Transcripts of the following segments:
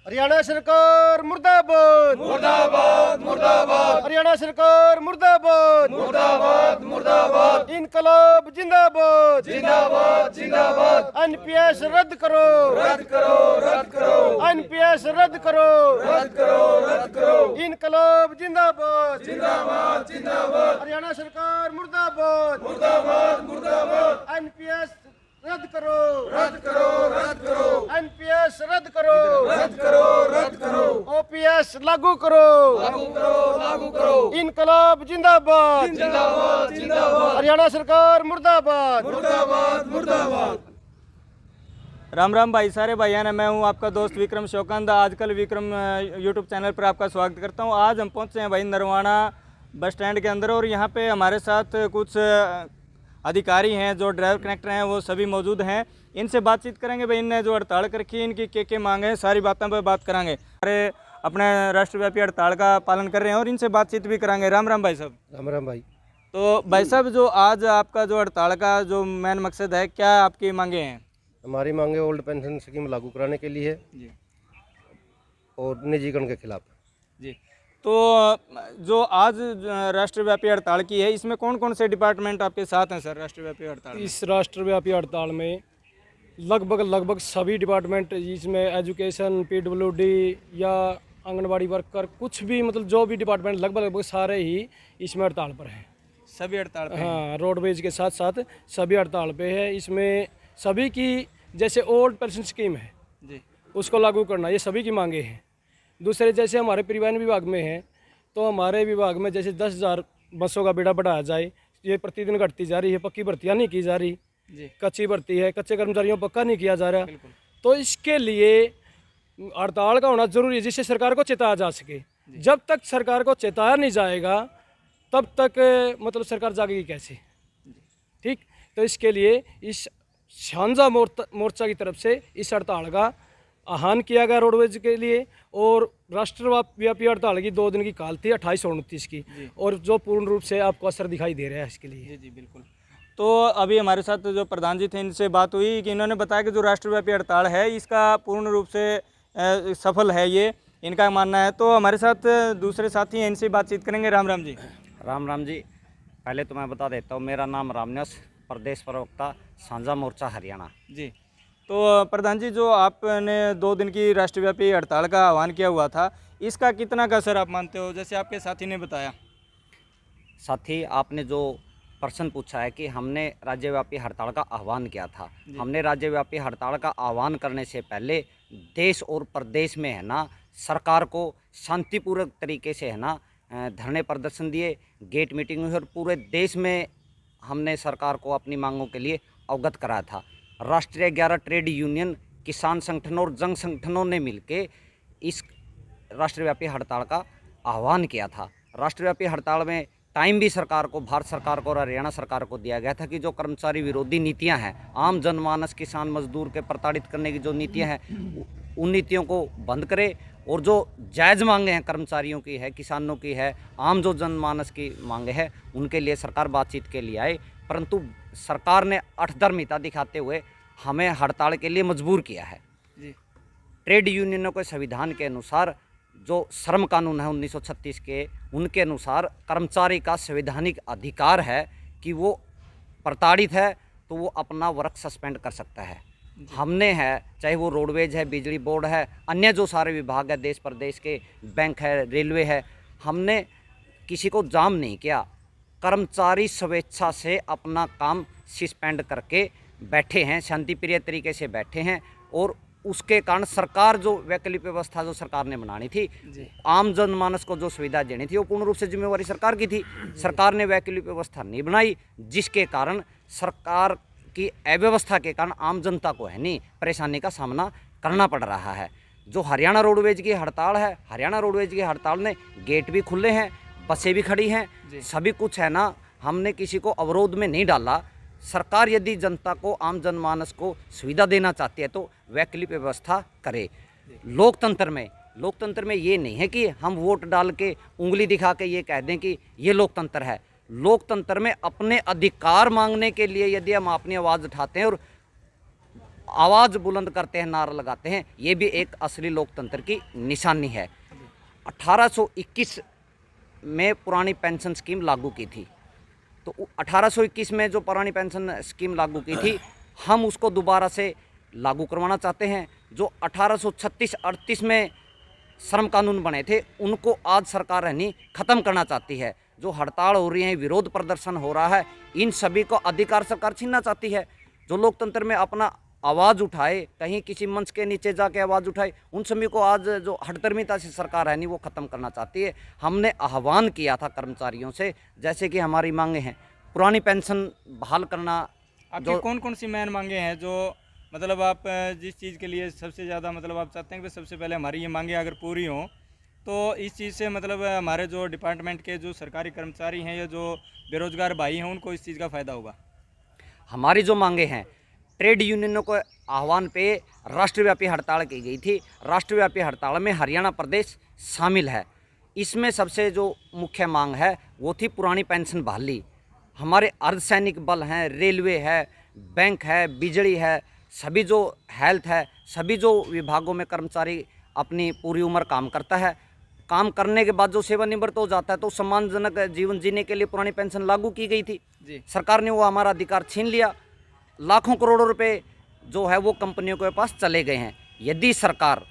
हरियाणा सरकार मुर्दाबाद मुर्दाबाद मुर्दाबाद। हरियाणा सरकार मुर्दाबाद मुर्दाबाद मुर्दाबाद। इनकलाब जिंदाबाद जिंदाबाद जिंदाबाद। एनपीएस रद्द करो रद्द करो रद्द करो। एनपीएस रद्द करो रद्द करो रद्द करो। इनकलाब जिंदाबाद जिंदाबाद जिंदाबाद। हरियाणा सरकार मुर्दाबाद मुर्दाबाद मुर्दाबाद। एनपीएस रद्द करो रद्द करो रद्द करो। एनपीएस रद्द करो रद्द करो रद्द करो। ओपीएस लागू करो लागू करो लागू करो। इनकलाब जिंदाबाद जिंदाबाद जिंदाबाद। हरियाणा सरकार मुर्दाबाद मुर्दाबाद मुर्दाबाद। राम राम भाई, सारे भाइयों ने मैं हूं आपका दोस्त विक्रम शौकंद। आजकल विक्रम यूट्यूब चैनल पर आपका स्वागत करता हूं। आज हम पहुंचे हैं भाई नरवाना बस स्टैंड के अंदर और यहां पे हमारे साथ कुछ अधिकारी हैं, जो ड्राइवर कनेक्टर हैं, वो सभी मौजूद हैं। इनसे बातचीत करेंगे भाई, इनने जो हड़ताल कर रखी है इनकी क्या मांग है, सारी बातों पर बात करांगे। अरे अपने राष्ट्रव्यापी हड़ताल का पालन कर रहे हैं और इनसे बातचीत भी करांगे। राम राम भाई साहब। राम राम भाई। तो भाई साहब, जो आज आपका जो हड़ताल का जो मेन मकसद है, क्या आपकी मांगे हैं? हमारी मांगे ओल्ड पेंशन स्कीम लागू कराने के लिए जी और निजीकरण के खिलाफ। जी। तो जो आज राष्ट्रव्यापी हड़ताल की है, इसमें कौन कौन से डिपार्टमेंट आपके साथ हैं सर राष्ट्रव्यापी हड़ताल में? इस राष्ट्रव्यापी हड़ताल में लगभग सभी डिपार्टमेंट, जिसमें एजुकेशन, पीडब्ल्यूडी या आंगनबाड़ी वर्कर, कुछ भी मतलब जो भी डिपार्टमेंट लगभग सारे ही इसमें हड़ताल पर हैं। सभी हड़ताल पे हैं? हाँ, रोडवेज के साथ साथ सभी हड़ताल पे है। इसमें सभी की, जैसे ओल्ड पेंशन स्कीम है जी, उसको लागू करना, ये सभी की मांगे हैं। दूसरे जैसे हमारे परिवहन विभाग में है, तो हमारे विभाग में जैसे 10,000 बसों का बेड़ा बढ़ाया जाए। ये प्रतिदिन घटती जा रही है, पक्की भर्तियाँ नहीं की जा रही जी, कच्ची भर्ती है, कच्चे कर्मचारियों को पक्का नहीं किया जा रहा। बिल्कुल। तो इसके लिए हड़ताल का होना जरूरी है, जिससे सरकार को चेताया जा सके। जब तक सरकार को चेताया नहीं जाएगा तब तक मतलब सरकार जागेगी कैसे? ठीक, तो इसके लिए इस साझा मोर्चा की तरफ से इस हड़ताल का आह्वान किया गया रोडवेज के लिए। और राष्ट्रव्यापी हड़ताल की 2 दिन की काल थी, 28 और 29 की, और जो पूर्ण रूप से आपको असर दिखाई दे रहा है इसके लिए। जी जी बिल्कुल। तो अभी हमारे साथ जो प्रधान जी थे, इनसे बात हुई कि इन्होंने बताया कि जो राष्ट्रव्यापी हड़ताल है इसका पूर्ण रूप से सफल है, ये इनका मानना है। तो हमारे साथ दूसरे साथी हैं, इनसे बातचीत करेंगे। राम राम जी। राम राम जी। पहले तो मैं बता देता हूँ, मेरा नाम रामन्यास, प्रदेश प्रवक्ता साझा मोर्चा हरियाणा। जी। तो प्रधान जी, जो आपने 2 दिन की राष्ट्रव्यापी हड़ताल का आह्वान किया हुआ था, इसका कितना का असर आप मानते हो, जैसे आपके साथी ने बताया? साथी, आपने जो प्रश्न पूछा है कि हमने राज्यव्यापी हड़ताल का आह्वान किया था, हमने राज्यव्यापी हड़ताल का आह्वान करने से पहले देश और प्रदेश में है ना सरकार को शांतिपूर्वक तरीके से है ना धरने प्रदर्शन दिए, गेट मीटिंग हुई और पूरे देश में हमने सरकार को अपनी मांगों के लिए अवगत कराया था। राष्ट्रीय 11 ट्रेड यूनियन, किसान संगठनों और जन संगठनों ने मिलकर इस राष्ट्रव्यापी हड़ताल का आह्वान किया था। राष्ट्रव्यापी हड़ताल में टाइम भी सरकार को, भारत सरकार को और हरियाणा सरकार को दिया गया था कि जो कर्मचारी विरोधी नीतियां हैं, आम जनमानस, किसान मजदूर के प्रताड़ित करने की जो नीतियां हैं, उन नीतियों को बंद करे और जो जायज़ मांगे हैं कर्मचारियों की है, किसानों की है, आम जो जनमानस की मांगे हैं, उनके लिए सरकार बातचीत के लिए आए। परंतु सरकार ने अठधर्मिता दिखाते हुए हमें हड़ताल के लिए मजबूर किया है। जी। ट्रेड यूनियनों के संविधान के अनुसार, जो श्रम कानून है 1936 के, उनके अनुसार कर्मचारी का संवैधानिक अधिकार है कि वो प्रताड़ित है तो वो अपना वर्क सस्पेंड कर सकता है। हमने है, चाहे वो रोडवेज है, बिजली बोर्ड है, अन्य जो सारे विभाग है देश प्रदेश के, बैंक है, रेलवे है, हमने किसी को जाम नहीं किया। कर्मचारी स्वेच्छा से अपना काम सस्पेंड करके बैठे हैं, शांतिप्रिय तरीके से बैठे हैं। और उसके कारण सरकार जो वैकल्पिक व्यवस्था जो सरकार ने बनानी थी, आम जनमानस को जो सुविधा देनी थी, वो पूर्ण रूप से जिम्मेवारी सरकार की थी। सरकार ने वैकल्पिक व्यवस्था नहीं बनाई, जिसके कारण सरकार की अव्यवस्था के कारण आम जनता को है नहीं परेशानी का सामना करना पड़ रहा है। जो हरियाणा रोडवेज की हड़ताल है, हरियाणा रोडवेज की हड़ताल ने गेट भी खुले हैं, बसें भी खड़ी हैं, सभी कुछ है ना, हमने किसी को अवरोध में नहीं डाला। सरकार यदि जनता को, आम जनमानस को सुविधा देना चाहती है तो वैकल्पिक व्यवस्था करे। लोकतंत्र में ये नहीं है कि हम वोट डाल के उंगली दिखा के ये कह दें कि ये लोकतंत्र है। लोकतंत्र में अपने अधिकार मांगने के लिए यदि हम अपनी आवाज़ उठाते हैं और आवाज़ बुलंद करते हैं, नारा लगाते हैं, ये भी एक असली लोकतंत्र की निशानी है। 1821 में पुरानी पेंशन स्कीम लागू की थी, तो 1821 में जो पुरानी पेंशन स्कीम लागू की थी, हम उसको दोबारा से लागू करवाना चाहते हैं। जो 1836-38 में श्रम कानून बने थे, उनको आज सरकार रहनी ख़त्म करना चाहती है। जो हड़ताल हो रही है, विरोध प्रदर्शन हो रहा है, इन सभी को अधिकार सरकार छीनना चाहती है। जो लोकतंत्र में अपना आवाज़ उठाए, कहीं किसी मंच के नीचे जाके आवाज़ उठाए, उन सभी को आज जो हठधर्मिता से सरकार है नहीं, वो ख़त्म करना चाहती है। हमने आह्वान किया था कर्मचारियों से, जैसे कि हमारी मांगे हैं पुरानी पेंशन बहाल करना। आपकी कौन कौन सी मेन मांगे हैं जो मतलब आप जिस चीज़ के लिए सबसे ज़्यादा मतलब आप चाहते हैं कि सबसे पहले हमारी ये मांगे अगर पूरी हों तो इस चीज़ से मतलब हमारे जो डिपार्टमेंट के जो सरकारी कर्मचारी हैं या जो बेरोजगार भाई हैं उनको इस चीज़ का फ़ायदा होगा? हमारी जो मांगे हैं, ट्रेड यूनियनों को आह्वान पे राष्ट्रव्यापी हड़ताल की गई थी। राष्ट्रव्यापी हड़ताल में हरियाणा प्रदेश शामिल है। इसमें सबसे जो मुख्य मांग है वो थी पुरानी पेंशन बहाली। हमारे अर्धसैनिक बल हैं, रेलवे है, बैंक है, बिजली है, सभी जो हेल्थ है, सभी जो विभागों में कर्मचारी अपनी पूरी उम्र काम करता है, काम करने के बाद जो सेवानिवृत्त हो जाता है तो सम्मानजनक जीवन जीने के लिए पुरानी पेंशन लागू की गई थी जी। सरकार ने वो हमारा अधिकार छीन लिया। लाखों करोड़ों रुपए जो है वो कंपनियों के पास चले गए हैं। यदि सरकार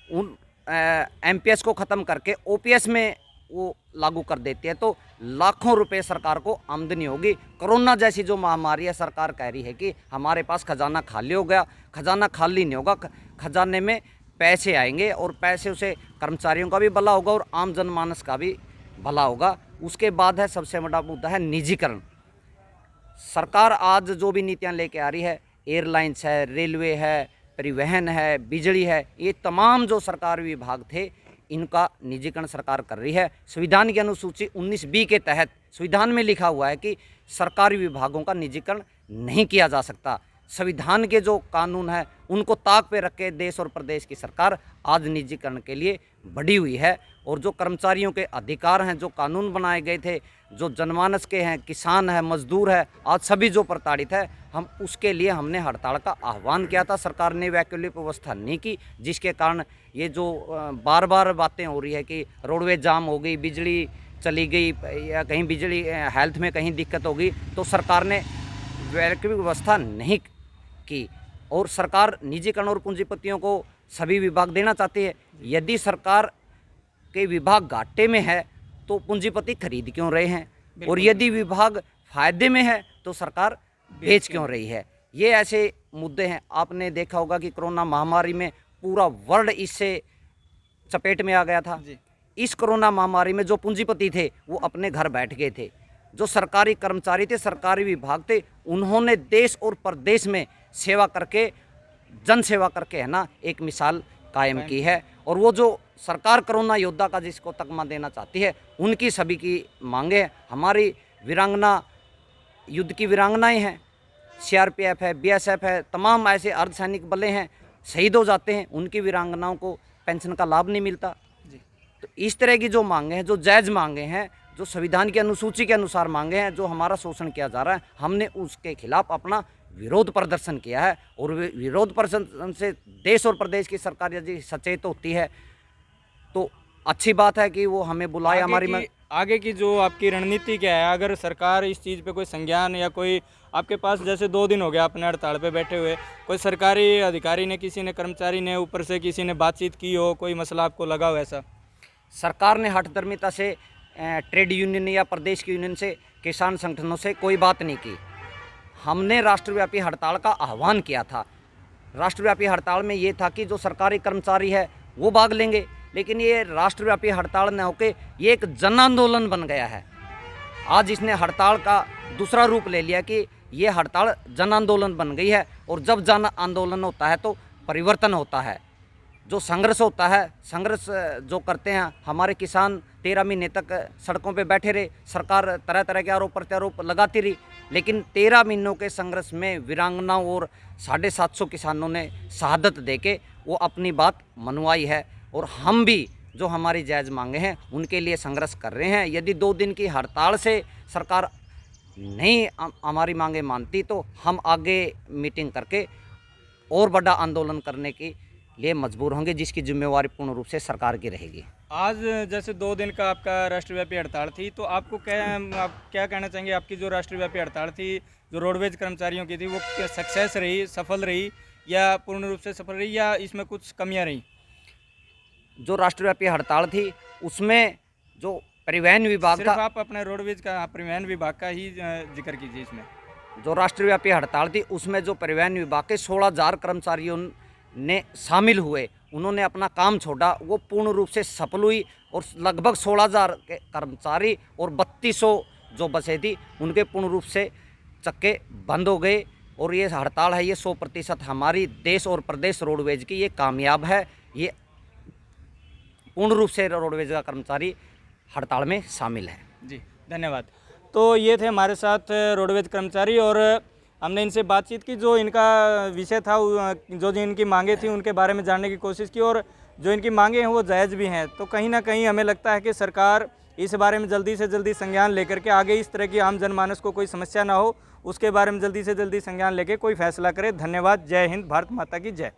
उन एमपीएस को ख़त्म करके ओपीएस में वो लागू कर देती है तो लाखों रुपए सरकार को आमदनी होगी। कोरोना जैसी जो महामारी है, सरकार कह रही है कि हमारे पास खजाना खाली हो गया। खजाना खाली नहीं होगा, खजाने में पैसे आएंगे और पैसे से कर्मचारियों का भी भला होगा और आम जनमानस का भी भला होगा। उसके बाद है सबसे बड़ा मुद्दा है निजीकरण। सरकार आज जो भी नीतियां लेके आ रही है, एयरलाइंस है, रेलवे है, परिवहन है, बिजली है, ये तमाम जो सरकारी विभाग थे इनका निजीकरण सरकार कर रही है। संविधान की अनुसूची 19B के तहत संविधान में लिखा हुआ है कि सरकारी विभागों का निजीकरण नहीं किया जा सकता। संविधान के जो कानून है उनको ताक पे रख के देश और प्रदेश की सरकार आज निजीकरण के लिए बढ़ी हुई है। और जो कर्मचारियों के अधिकार हैं, जो कानून बनाए गए थे, जो जनमानस के हैं, किसान है, मजदूर है, आज सभी जो प्रताड़ित है, हम उसके लिए हमने हड़ताल का आह्वान किया था। सरकार ने वैकल्पिक व्यवस्था नहीं की, जिसके कारण ये जो बार बार बातें हो रही है कि रोडवेज जाम हो गई, बिजली चली गई या कहीं बिजली हेल्थ में कहीं दिक्कत हो गई, तो सरकार ने वैकल्पिक व्यवस्था नहीं की। और सरकार निजीकरण और पूंजीपतियों को सभी विभाग देना चाहती है। यदि सरकार के विभाग घाटे में है तो पूंजीपति खरीद क्यों रहे हैं, और यदि विभाग फायदे में है तो सरकार बेच क्यों रही है। ये ऐसे मुद्दे हैं। आपने देखा होगा कि कोरोना महामारी में पूरा वर्ल्ड इससे चपेट में आ गया था। इस कोरोना महामारी में जो पूंजीपति थे वो अपने घर बैठ गए थे। जो सरकारी कर्मचारी थे, सरकारी विभाग थे, उन्होंने देश और प्रदेश में सेवा करके, जन सेवा करके है ना, एक मिसाल कायम की है। और वो जो सरकार कोरोना योद्धा का जिसको तगमा देना चाहती है, उनकी सभी की मांगे हैं। हमारी वीरांगना, युद्ध की वीरांगनाएं हैं, सीआरपीएफ है, बीएसएफ है, तमाम ऐसे अर्धसैनिक बलें हैं, शहीद हो जाते हैं, उनकी वीरांगनाओं को पेंशन का लाभ नहीं मिलता। तो इस तरह की जो मांगे हैं, जो जायज़ मांगे हैं, जो संविधान की अनुसूची के अनुसार मांगे हैं, जो हमारा शोषण किया जा रहा है, हमने उसके खिलाफ अपना विरोध प्रदर्शन किया है। और विरोध प्रदर्शन से देश और प्रदेश की सरकार यदि सचेत होती है तो अच्छी बात है कि वो हमें बुलाए। हमारी आगे की जो आपकी रणनीति क्या है? अगर सरकार इस चीज़ पे कोई संज्ञान या कोई आपके पास, जैसे 2 दिन हो गया अपने हड़ताल पे बैठे हुए, कोई सरकारी अधिकारी ने, किसी ने, कर्मचारी ने ऊपर से किसी ने बातचीत की हो, कोई मसला आपको लगा हो ऐसा? सरकार ने हठधर्मिता से ट्रेड यूनियन या प्रदेश की यूनियन से, किसान संगठनों से कोई बात नहीं की। हमने राष्ट्रव्यापी हड़ताल का आह्वान किया था। राष्ट्रव्यापी हड़ताल में ये था कि जो सरकारी कर्मचारी है वो भाग लेंगे, लेकिन ये राष्ट्रव्यापी हड़ताल न होकर ये एक जन आंदोलन बन गया है। आज इसने हड़ताल का दूसरा रूप ले लिया कि ये हड़ताल जन आंदोलन बन गई है। और जब जन आंदोलन होता है तो परिवर्तन होता है। जो संघर्ष होता है, संघर्ष जो करते हैं हमारे किसान 13 महीने तक सड़कों पे बैठे रहे, सरकार तरह तरह के आरोप प्रत्यारोप लगाती रही, लेकिन 13 महीनों के संघर्ष में वीरांगनाओं और 750 किसानों ने शहादत देके वो अपनी बात मनवाई है। और हम भी जो हमारी जायज़ मांगे हैं उनके लिए संघर्ष कर रहे हैं। यदि 2 दिन की हड़ताल से सरकार नहीं हमारी मांगे मानती तो हम आगे मीटिंग करके और बड़ा आंदोलन करने के लिए मजबूर होंगे, जिसकी जिम्मेवारी पूर्ण रूप से सरकार की रहेगी। आज जैसे 2 दिन का आपका राष्ट्रव्यापी हड़ताल थी, तो आपको आप क्या कहना चाहेंगे? आपकी जो राष्ट्रव्यापी हड़ताल थी, जो रोडवेज कर्मचारियों की थी, वो सक्सेस रही, सफल रही, या पूर्ण रूप से सफल रही, या इसमें कुछ कमियां रही? जो राष्ट्रव्यापी हड़ताल थी उसमें जो परिवहन विभाग सिर्फ का, आप अपने रोडवेज का, परिवहन विभाग का ही जिक्र कीजिए इसमें। जो राष्ट्रव्यापी हड़ताल थी उसमें जो परिवहन विभाग के 16,000 कर्मचारियों ने शामिल हुए, उन्होंने अपना काम छोड़ा, वो पूर्ण रूप से सफल हुई और लगभग 16,000 के कर्मचारी और 3200 जो बसें थी उनके पूर्ण रूप से चक्के बंद हो गए। और ये हड़ताल है, ये 100% हमारी देश और प्रदेश रोडवेज की ये कामयाब है। ये पूर्ण रूप से रोडवेज का कर्मचारी हड़ताल में शामिल है। जी, धन्यवाद। तो ये थे हमारे साथ रोडवेज कर्मचारी, और हमने इनसे बातचीत की, जो इनका विषय था, जो इनकी मांगे थी उनके बारे में जानने की कोशिश की, और जो इनकी मांगे हैं वो जायज़ भी हैं। तो कहीं ना कहीं हमें लगता है कि सरकार इस बारे में जल्दी से जल्दी संज्ञान लेकर के आगे इस तरह की आम जनमानस को कोई समस्या ना हो, उसके बारे में जल्दी से जल्दी संज्ञान लेके कोई फैसला करे। धन्यवाद। जय हिंद, भारत माता की जय।